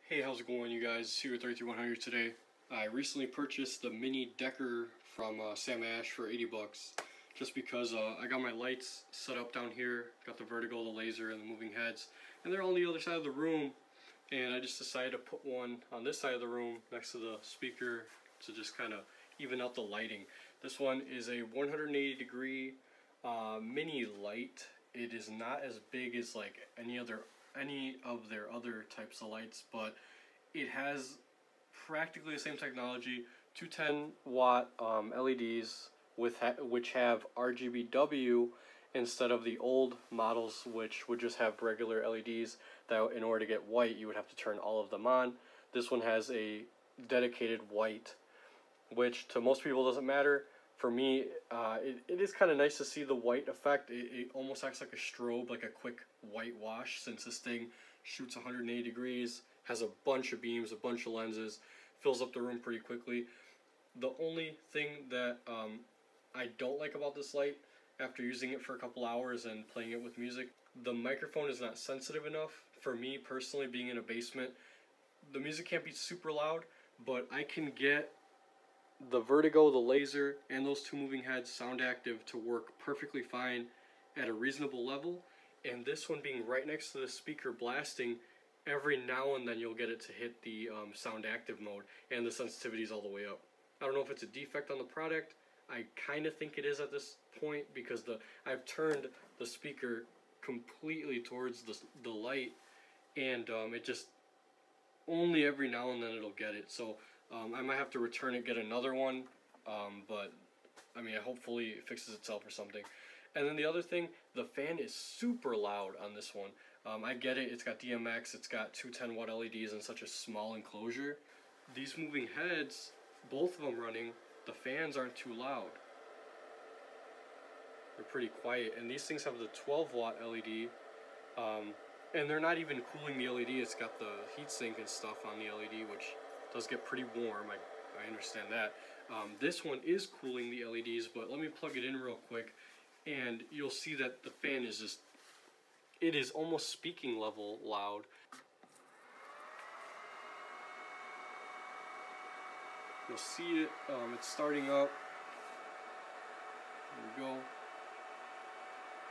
Hey, how's it going, you guys? Here with 33100 today. I recently purchased the mini Dekker from Sam Ash for 80 bucks just because I got my lights set up down here, got the vertical, the laser, and the moving heads, and they're on the other side of the room, and I just decided to put one on this side of the room next to the speaker to just kind of even out the lighting. This one is a 180 degree mini light. It is not as big as like any of their other types of lights, but it has practically the same technology. 210 watt LEDs which have RGBW instead of the old models, which would just have regular LEDs that in order to get white you would have to turn all of them on. This one has a dedicated white, which to most people doesn't matter. For me, it is kind of nice to see the white effect. It almost acts like a strobe, like a quick white wash, since this thing shoots 180 degrees, has a bunch of beams, a bunch of lenses, fills up the room pretty quickly. The only thing that I don't like about this light, after using it for a couple hours and playing it with music, the microphone is not sensitive enough. For me personally, being in a basement, the music can't be super loud, but I can get the vertigo, the laser, and those two moving heads sound active to work perfectly fine at a reasonable level. And this one being right next to the speaker blasting, every now and then you'll get it to hit the sound active mode, and the sensitivity is all the way up. I don't know if it's a defect on the product. I kind of think it is at this point, because I've turned the speaker completely towards the light, and it just only every now and then it'll get it. So I might have to return it, get another one, but I mean, hopefully it fixes itself or something. And then the other thing, the fan is super loud on this one. I get it, it's got DMX, it's got 210 watt LEDs in such a small enclosure. These moving heads, both of them running, the fans aren't too loud. They're pretty quiet, and these things have the 12 watt LED, and they're not even cooling the LED. It's got the heatsink and stuff on the LED, which does get pretty warm. I understand that. This one is cooling the LEDs, but let me plug it in real quick, and you'll see that the fan is just, it is almost speaking level loud. You'll see it, it's starting up. There we go.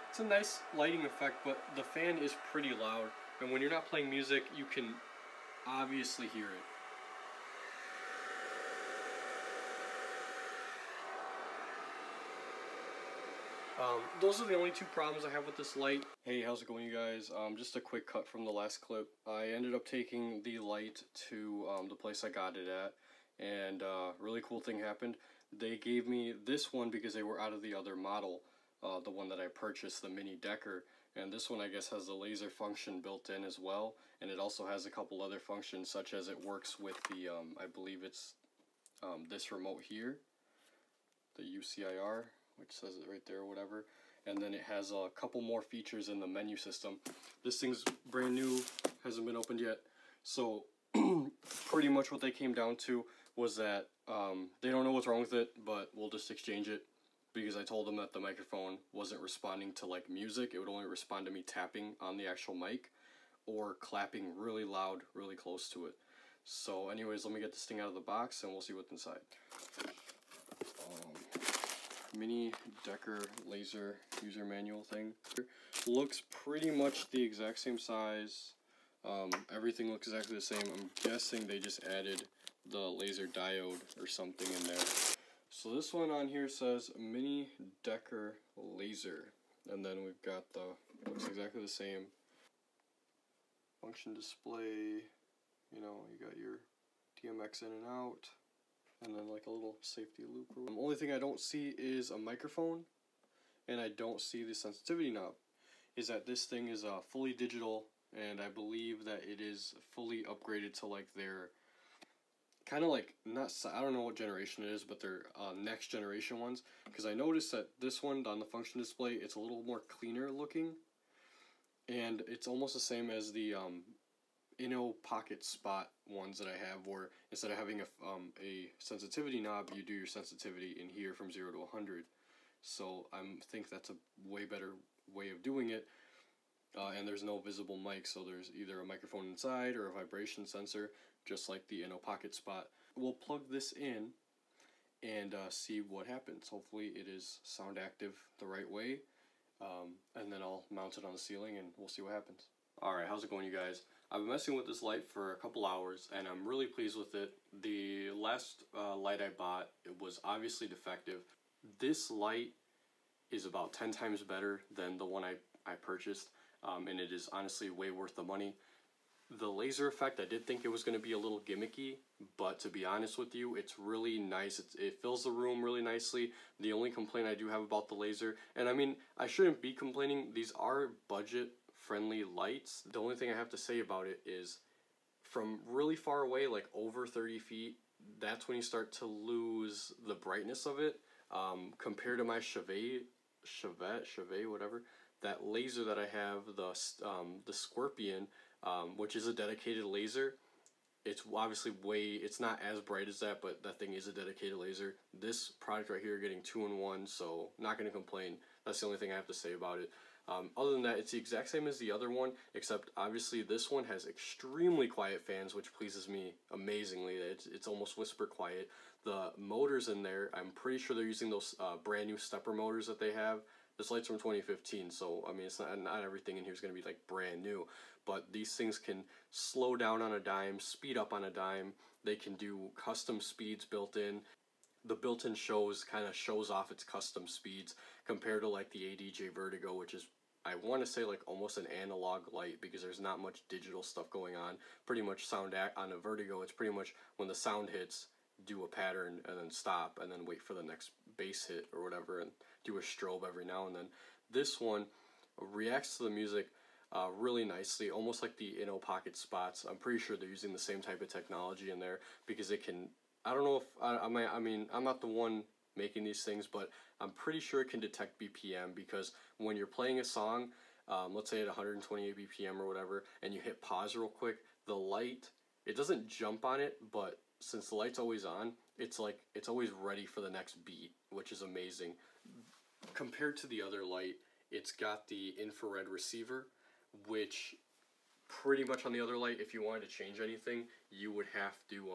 It's a nice lighting effect, but the fan is pretty loud, and when you're not playing music, you can obviously hear it. Those are the only two problems I have with this light. Hey, how's it going, you guys? Just a quick cut from the last clip. I ended up taking the light to the place I got it at, and really cool thing happened. They gave me this one because they were out of the other model, the one that I purchased, the mini Dekker, and this one I guess has the laser function built in as well, and it also has a couple other functions, such as it works with the, I believe it's this remote here, the UCIR, which says it right there or whatever, and then it has a couple more features in the menu system. This thing's brand new, hasn't been opened yet, so pretty much what they came down to was that they don't know what's wrong with it, but we'll just exchange it, because I told them that the microphone wasn't responding to like music. It would only respond to me tapping on the actual mic or clapping really loud, really close to it. So anyways, let me get this thing out of the box and we'll see what's inside. Mini Dekker laser user manual thing. Looks pretty much the exact same size. Everything looks exactly the same. I'm guessing they just added the laser diode or something in there. So this one on here says Mini Dekker laser, and then we've got the, looks exactly the same. Function display, you know, you got your DMX in and out, and then like a little safety loop. The only thing I don't see is a microphone, and I don't see the sensitivity knob. Is that this thing is fully digital, and I believe that it is fully upgraded to like their kind of like, not, I don't know what generation it is, but they're next generation ones, because I noticed that this one on the function display, it's a little more cleaner looking, and it's almost the same as the Inno Pocket Spot ones that I have, where instead of having a sensitivity knob, you do your sensitivity in here from 0 to 100. So I think that's a way better way of doing it. and there's no visible mic, so there's either a microphone inside or a vibration sensor, just like the pocket spot. We'll plug this in and see what happens. Hopefully it is sound active the right way, and then I'll mount it on the ceiling and we'll see what happens. Alright, how's it going, you guys? I've been messing with this light for a couple hours and I'm really pleased with it. The last light I bought, it was obviously defective. This light is about 10 times better than the one I purchased, and it is honestly way worth the money. The laser effect, I did think it was going to be a little gimmicky, but to be honest with you, it's really nice. It fills the room really nicely. The only complaint I do have about the laser, and I mean, I shouldn't be complaining, these are budget-friendly lights. The only thing I have to say about it is, from really far away, like over 30 feet, that's when you start to lose the brightness of it. Compared to my Chevet, whatever, that laser that I have, the Scorpion, which is a dedicated laser, it's obviously it's not as bright as that, but that thing is a dedicated laser. This product right here, getting 2-in-1, so not going to complain. That's the only thing I have to say about it. Other than that, it's the exact same as the other one, except obviously this one has extremely quiet fans, which pleases me amazingly. It's almost whisper quiet. The motors in there, I'm pretty sure they're using those brand new stepper motors that they have. This light's from 2015, so I mean, it's not everything in here is going to be like brand new, but these things can slow down on a dime, speed up on a dime. They can do custom speeds built in. The built-in kind of shows off its custom speeds compared to like the ADJ Vertigo, which is, I want to say, like almost an analog light because there's not much digital stuff going on. Pretty much on a Vertigo, it's pretty much when the sound hits, do a pattern and then stop and then wait for the next bass hit or whatever and do a strobe every now and then. This one reacts to the music really nicely, almost like the pocket spots. I'm pretty sure they're using the same type of technology in there because it can, I don't know if, I mean, I'm not the one making these things, but I'm pretty sure it can detect BPM because when you're playing a song, let's say at 128 BPM or whatever, and you hit pause real quick, the light, it doesn't jump on it, but since the light's always on, it's like, it's always ready for the next beat, which is amazing. Compared to the other light, it's got the infrared receiver, which pretty much on the other light, if you wanted to change anything, you would have to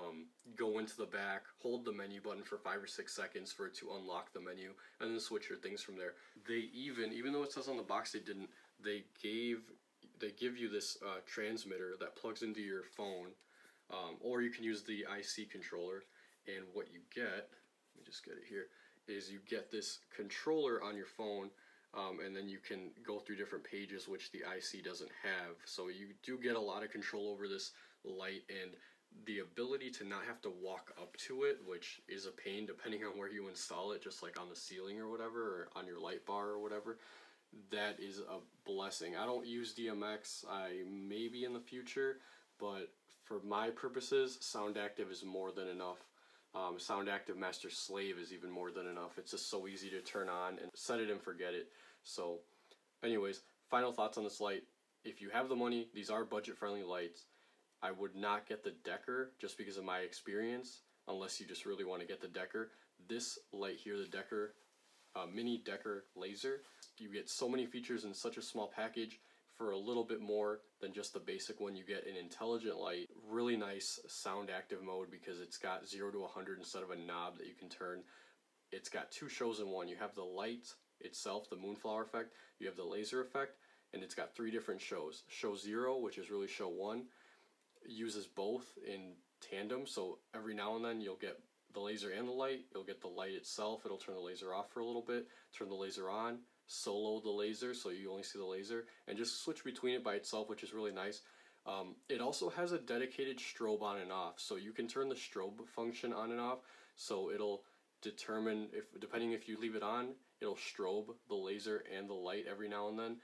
go into the back, hold the menu button for 5 or 6 seconds for it to unlock the menu, and then switch your things from there. They even though it says on the box they give you this transmitter that plugs into your phone, or you can use the IC controller, and what you get, let me just get it here, is you get this controller on your phone, and then you can go through different pages, which the IC doesn't have. So you do get a lot of control over this light, and the ability to not have to walk up to it, which is a pain depending on where you install it, just like on the ceiling or whatever, or on your light bar or whatever. That is a blessing. I don't use DMX, I maybe in the future, but for my purposes, Sound Active is more than enough. Sound Active Master Slave is even more than enough. It's just so easy to turn on and set it and forget it. So anyways, final thoughts on this light. If you have the money, these are budget friendly lights. I would not get the Dekker just because of my experience, unless you just really want to get the Dekker. This light here, the Dekker, mini Dekker laser, you get so many features in such a small package for a little bit more than just the basic one. You get an intelligent light, really nice sound active mode because it's got 0 to 100 instead of a knob that you can turn. It's got 2 shows in one. You have the light itself, the moonflower effect, you have the laser effect, and it's got 3 different shows. Show 0, which is really show 1, uses both in tandem, so every now and then you'll get the laser and the light. You'll get the light itself, it'll turn the laser off for a little bit, turn the laser on, solo the laser so you only see the laser, and just switch between it by itself, which is really nice. It also has a dedicated strobe on and off, so you can turn the strobe function on and off, so it'll determine, depending if you leave it on, it'll strobe the laser and the light every now and then.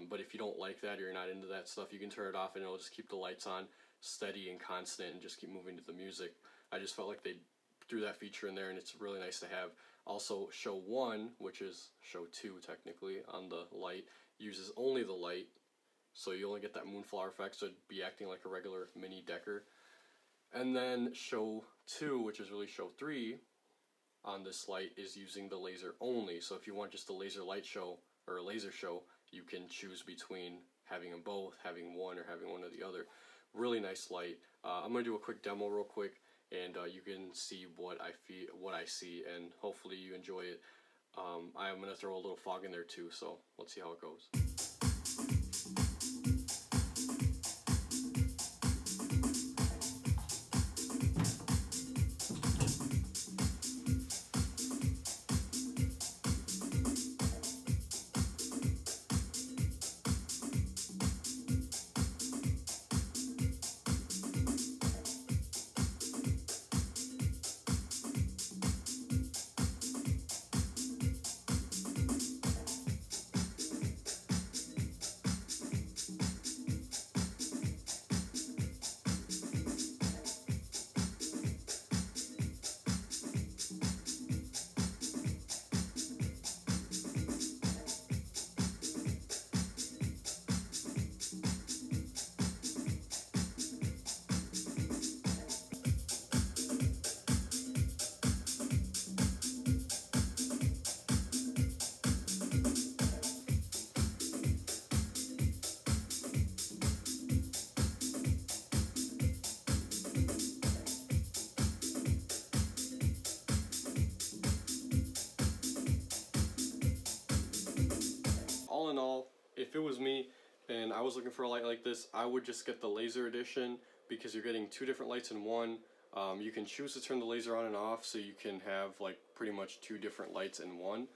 But if you don't like that or you're not into that stuff, you can turn it off and it'll just keep the lights on steady and constant and just keep moving to the music. I just felt like they threw that feature in there and it's really nice to have. Also, show 1, which is show 2 technically on the light, uses only the light, so you only get that moonflower effect, so it'd be acting like a regular mini Dekker. And then show 2, which is really show 3, on this light is using the laser only. So if you want just a laser light show or a laser show, you can choose between having them both, having one or having one or the other. Really nice light. I'm gonna do a quick demo real quick, and you can see what I see, and hopefully you enjoy it. I'm gonna throw a little fog in there too, so let's see how it goes. All in all, if it was me and I was looking for a light like this, I would just get the laser edition, because you're getting two different lights in one. You can choose to turn the laser on and off, so you can have like pretty much two different lights in one.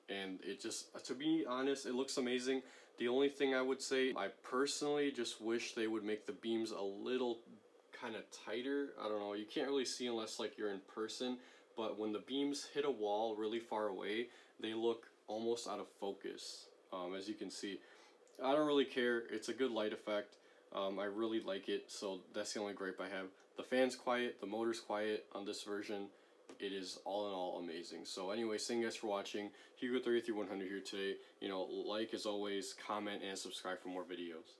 And it just, to be honest, it looks amazing. The only thing I would say, I personally just wish they would make the beams a little kind of tighter. I don't know, you can't really see unless like you're in person, but when the beams hit a wall really far away, they look almost out of focus. As you can see, I don't really care. It's a good light effect. I really like it, so that's the only gripe I have. The fan's quiet, the motor's quiet on this version. It is all in all amazing. So anyway, thank you guys for watching. Hugo33100 here today. You know, like as always, comment and subscribe for more videos.